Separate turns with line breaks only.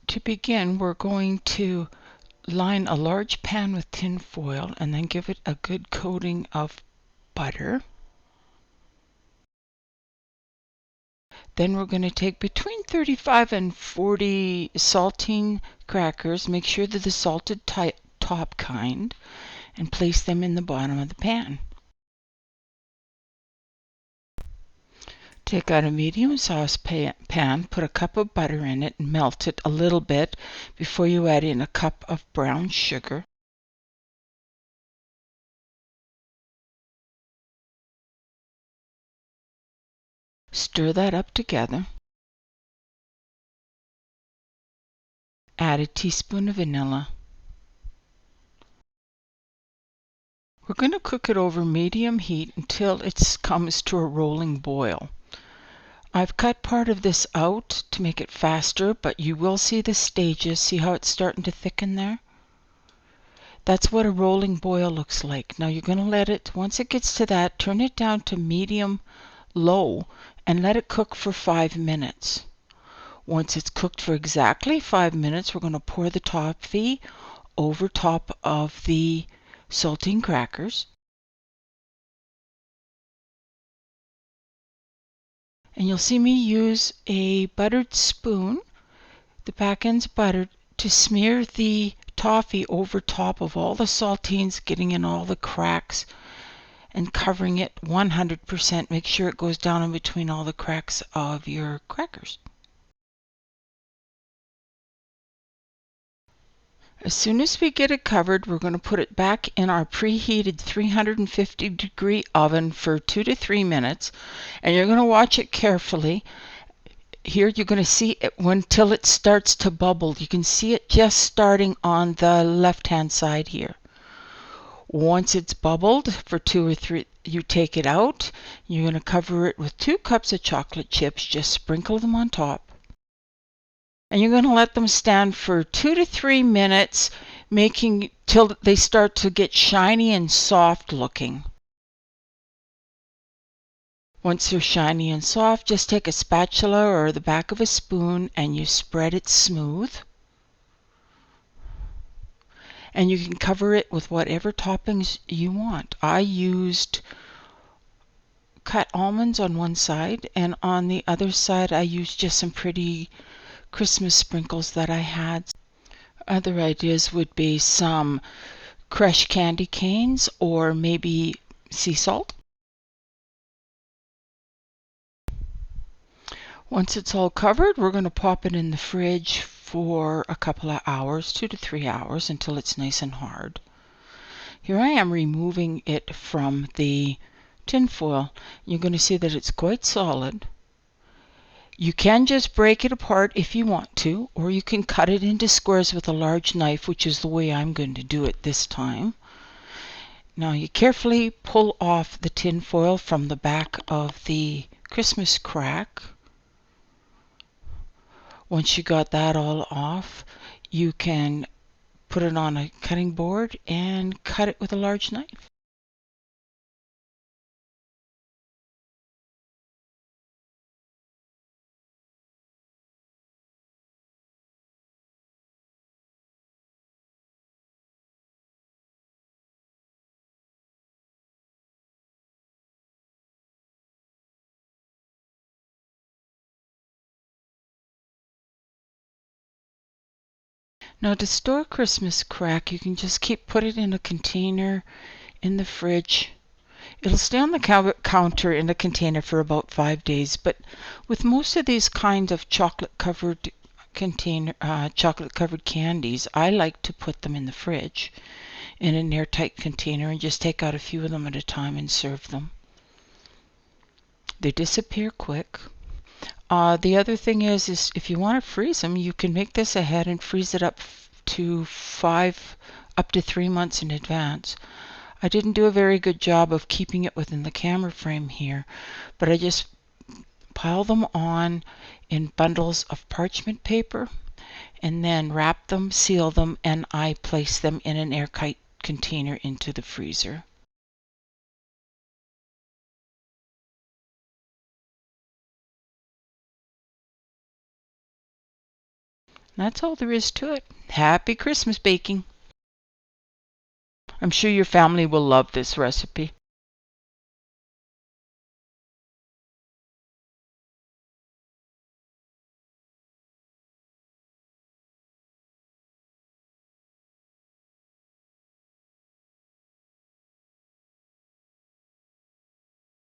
To begin, we're going to line a large pan with tin foil and then give it a good coating of butter. Then we're going to take between 35 and 40 saltine crackers, make sure they're the salted top kind, and place them in the bottom of the pan. Take out a medium saucepan, put a cup of butter in it and melt it a little bit before you add in a cup of brown sugar. Stir that up together. Add a teaspoon of vanilla. We're going to cook it over medium heat until it comes to a rolling boil. I've cut part of this out to make it faster, but you will see the stages. See how it's starting to thicken there? That's what a rolling boil looks like. Now you're going to let it, once it gets to that, turn it down to medium low and let it cook for 5 minutes. Once it's cooked for exactly 5 minutes, we're going to pour the toffee over top of the saltine crackers. And you'll see me use a buttered spoon, the back end's buttered, to smear the toffee over top of all the saltines, getting in all the cracks and covering it 100%. Make sure it goes down in between all the cracks of your crackers. As soon as we get it covered, we're going to put it back in our preheated 350-degree oven for 2 to 3 minutes, and you're going to watch it carefully. Here you're going to see it until it starts to bubble. You can see it just starting on the left-hand side here. Once it's bubbled for 2 or 3, you take it out. You're going to cover it with 2 cups of chocolate chips. Just sprinkle them on top. And you're going to let them stand for 2 to 3 minutes, making till they start to get shiny and soft looking. Once they're shiny and soft, just take a spatula or the back of a spoon and you spread it smooth. And you can cover it with whatever toppings you want. I used cut almonds on one side, and on the other side I used just some pretty Christmas sprinkles that I had. Other ideas would be some crushed candy canes or maybe sea salt. Once it's all covered, we're going to pop it in the fridge for a couple of hours, 2 to 3 hours, until it's nice and hard. Here I am removing it from the tin foil. You're going to see that it's quite solid. You can just break it apart if you want to, or you can cut it into squares with a large knife, which is the way I'm going to do it this time. Now you carefully pull off the tin foil from the back of the Christmas crack. Once you got that all off, you can put it on a cutting board and cut it with a large knife. Now to store Christmas crack, you can just keep put it in a container in the fridge. It'll stay on the counter in a container for about 5 days, but with most of these kinds of chocolate-covered candies, I like to put them in the fridge in an airtight container and just take out a few of them at a time and serve them. They disappear quick. The other thing is if you want to freeze them, you can make this ahead and freeze it up to 3 months in advance. I didn't do a very good job of keeping it within the camera frame here, but I just pile them on in bundles of parchment paper and then wrap them, seal them, and I place them in an airtight container into the freezer. That's all there is to it. Happy Christmas baking. I'm sure your family will love this recipe.